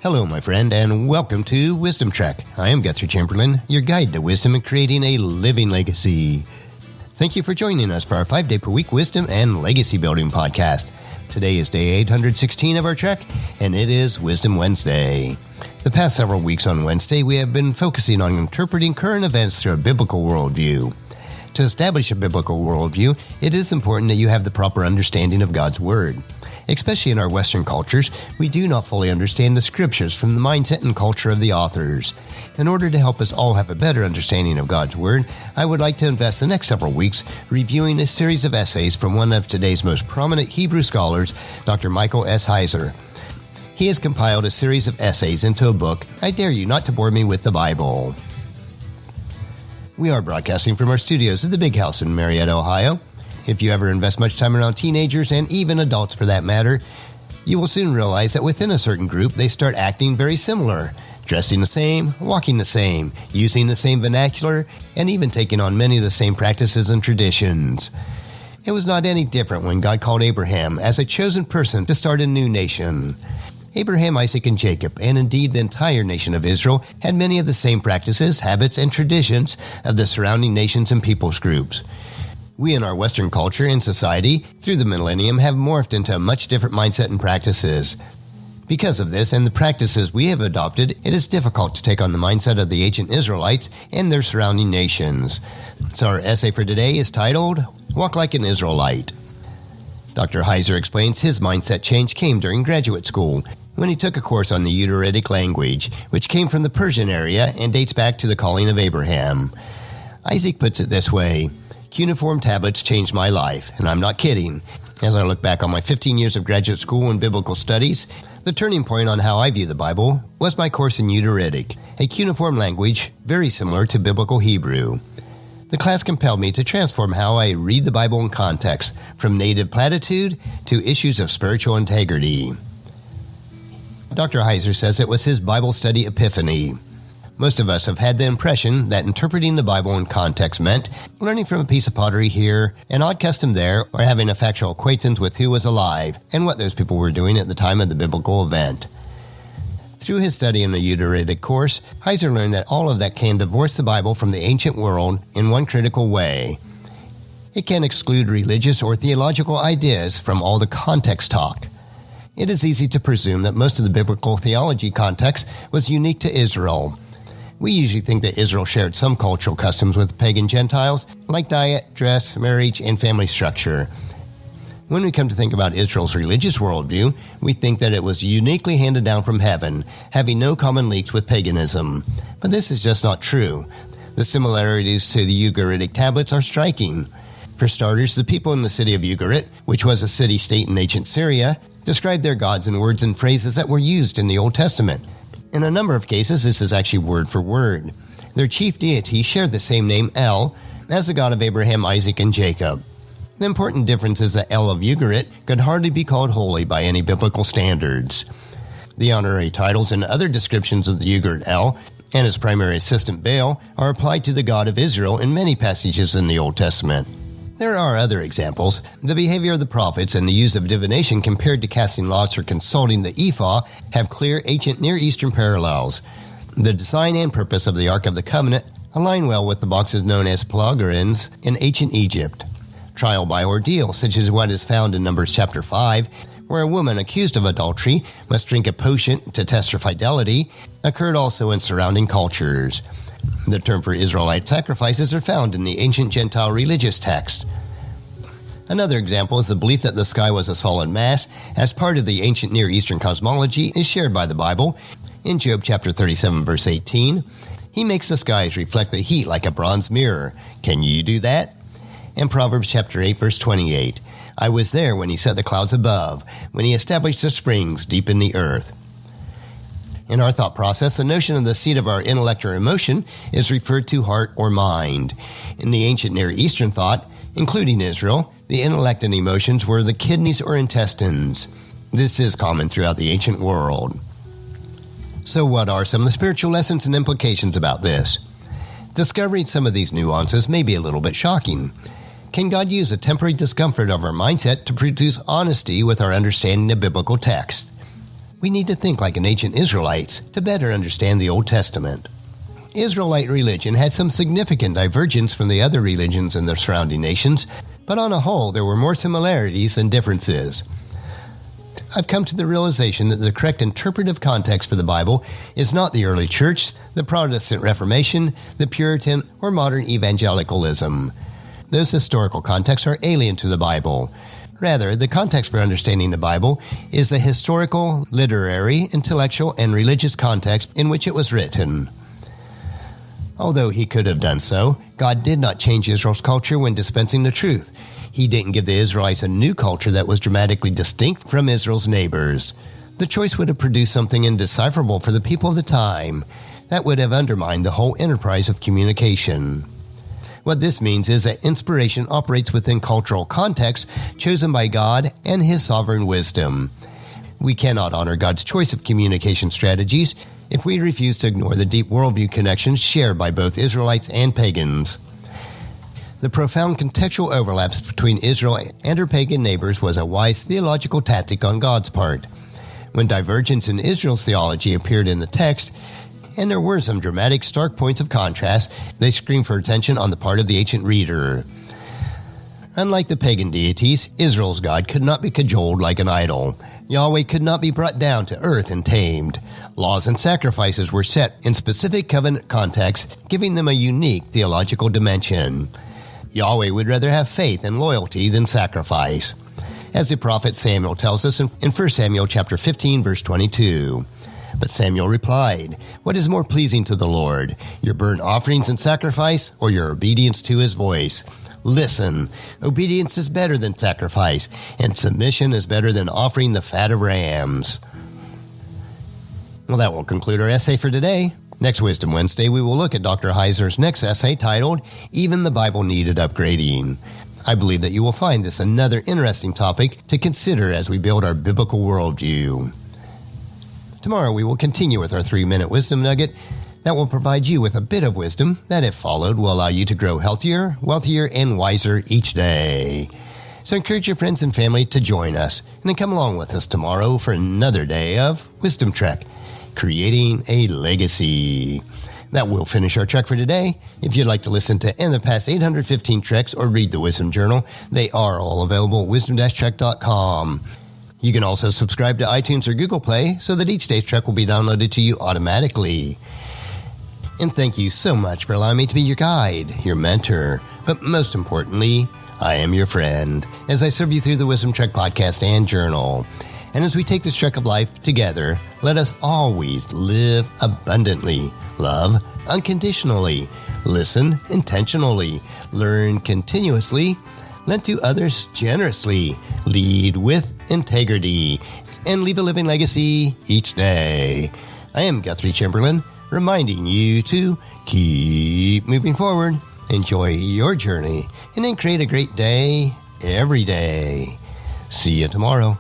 Hello, my friend, and welcome to Wisdom Trek. I am Guthrie Chamberlain, your guide to wisdom and creating a living legacy. Thank you for joining us for our 5-day-per-week wisdom and legacy building podcast. Today is day 816 of our trek, and it is Wisdom Wednesday. The past several weeks on Wednesday, we have been focusing on interpreting current events through a biblical worldview. To establish a biblical worldview, it is important that you have the proper understanding of God's Word. Especially in our Western cultures, we do not fully understand the Scriptures from the mindset and culture of the authors. In order to help us all have a better understanding of God's Word, I would like to invest the next several weeks reviewing a series of essays from one of today's most prominent Hebrew scholars, Dr. Micheal S. Heiser. He has compiled a series of essays into a book, I Dare You Not to Bore Me with the Bible. We are broadcasting from our studios at the Big House in Marietta, Ohio. If you ever invest much time around teenagers, and even adults for that matter, you will soon realize that within a certain group, they start acting very similar, dressing the same, walking the same, using the same vernacular, and even taking on many of the same practices and traditions. It was not any different when God called Abraham as a chosen person to start a new nation. Abraham, Isaac, and Jacob, and indeed the entire nation of Israel, had many of the same practices, habits, and traditions of the surrounding nations and peoples groups. We in our Western culture and society, through the millennium, have morphed into a much different mindset and practices. Because of this and the practices we have adopted, it is difficult to take on the mindset of the ancient Israelites and their surrounding nations. So our essay for today is titled, Walk Like an Israelite. Dr. Heiser explains his mindset change came during graduate school, when he took a course on the Ugaritic language, which came from the Persian area and dates back to the calling of Abraham. Isaac puts it this way, Cuneiform tablets changed my life, and I'm not kidding. As I look back on my 15 years of graduate school and biblical studies, the turning point on how I view the Bible was my course in Ugaritic, a cuneiform language very similar to Biblical Hebrew. The class compelled me to transform how I read the Bible in context, from native platitude to issues of spiritual integrity. Dr. Heiser says it was his Bible study epiphany. Most of us have had the impression that interpreting the Bible in context meant learning from a piece of pottery here, an odd custom there, or having a factual acquaintance with who was alive and what those people were doing at the time of the biblical event. Through his study in the Ugaritic course, Heiser learned that all of that can divorce the Bible from the ancient world in one critical way. It can exclude religious or theological ideas from all the context talk. It is easy to presume that most of the biblical theology context was unique to Israel. We usually think that Israel shared some cultural customs with pagan Gentiles, like diet, dress, marriage, and family structure. When we come to think about Israel's religious worldview, we think that it was uniquely handed down from heaven, having no common links with paganism. But this is just not true. The similarities to the Ugaritic tablets are striking. For starters, the people in the city of Ugarit, which was a city-state in ancient Syria, described their gods in words and phrases that were used in the Old Testament. In a number of cases, this is actually word for word. Their chief deity shared the same name, El, as the God of Abraham, Isaac, and Jacob. The important difference is that El of Ugarit could hardly be called holy by any biblical standards. The honorary titles and other descriptions of the Ugarit El and his primary assistant Baal are applied to the God of Israel in many passages in the Old Testament. There are other examples. The behavior of the prophets and the use of divination compared to casting lots or consulting the ephah have clear ancient Near Eastern parallels. The design and purpose of the Ark of the Covenant align well with the boxes known as pluggerins in ancient Egypt. Trial by ordeal, such as what is found in Numbers chapter 5, where a woman accused of adultery must drink a potion to test her fidelity, occurred also in surrounding cultures. The term for Israelite sacrifices are found in the ancient Gentile religious text. Another example is the belief that the sky was a solid mass as part of the ancient Near Eastern cosmology is shared by the Bible. In Job chapter 37 verse 18, he makes the skies reflect the heat like a bronze mirror. Can you do that? In Proverbs chapter 8 verse 28, I was there when he set the clouds above, when he established the springs deep in the earth. In our thought process, the notion of the seat of our intellect or emotion is referred to heart or mind. In the ancient Near Eastern thought, including Israel, the intellect and emotions were the kidneys or intestines. This is common throughout the ancient world. So what are some of the spiritual lessons and implications about this? Discovering some of these nuances may be a little bit shocking. Can God use a temporary discomfort of our mindset to produce honesty with our understanding of biblical text? we need to think like an ancient Israelites to better understand the Old Testament. Israelite religion had some significant divergence from the other religions in the surrounding nations, but on a whole there were more similarities than differences. I've come to the realization that the correct interpretive context for the Bible is not the early church, the Protestant Reformation, the Puritan, or modern evangelicalism. Those historical contexts are alien to the Bible. Rather, the context for understanding the Bible is the historical, literary, intellectual, and religious context in which it was written. Although he could have done so, God did not change Israel's culture when dispensing the truth. He didn't give the Israelites a new culture that was dramatically distinct from Israel's neighbors. The choice would have produced something indecipherable for the people of the time. That would have undermined the whole enterprise of communication. What this means is that inspiration operates within cultural contexts chosen by God and His sovereign wisdom. We cannot honor God's choice of communication strategies if we refuse to ignore the deep worldview connections shared by both Israelites and pagans. The profound contextual overlaps between Israel and her pagan neighbors was a wise theological tactic on God's part. When divergence in Israel's theology appeared in the text, and there were some dramatic, stark points of contrast, they screamed for attention on the part of the ancient reader. Unlike the pagan deities, Israel's God could not be cajoled like an idol. Yahweh could not be brought down to earth and tamed. Laws and sacrifices were set in specific covenant contexts, giving them a unique theological dimension. Yahweh would rather have faith and loyalty than sacrifice, as the prophet Samuel tells us in 1 Samuel chapter 15, verse 22. But Samuel replied, "What is more pleasing to the Lord, your burnt offerings and sacrifice, or your obedience to His voice? Listen, obedience is better than sacrifice, and submission is better than offering the fat of rams." Well, that will conclude our essay for today. Next Wisdom Wednesday, we will look at Dr. Heiser's next essay titled, "Even the Bible Needed Upgrading." I believe that you will find this another interesting topic to consider as we build our biblical worldview. Tomorrow we will continue with our 3-minute wisdom nugget that will provide you with a bit of wisdom that, if followed, will allow you to grow healthier, wealthier, and wiser each day. So encourage your friends and family to join us, and then come along with us tomorrow for another day of Wisdom Trek, creating a legacy. That will finish our trek for today. If you'd like to listen to any of the past 815 treks or read the Wisdom Journal, they are all available at wisdom-trek.com. You can also subscribe to iTunes or Google Play so that each day's trek will be downloaded to you automatically. And thank you so much for allowing me to be your guide, your mentor, but most importantly, I am your friend as I serve you through the Wisdom Trek podcast and journal. And as we take this trek of life together, let us always live abundantly, love unconditionally, listen intentionally, learn continuously, lend to others generously, lead with integrity, and leave a living legacy each day. I am Guthrie Chamberlain, reminding you to keep moving forward, enjoy your journey, and then create a great day every day. See you tomorrow.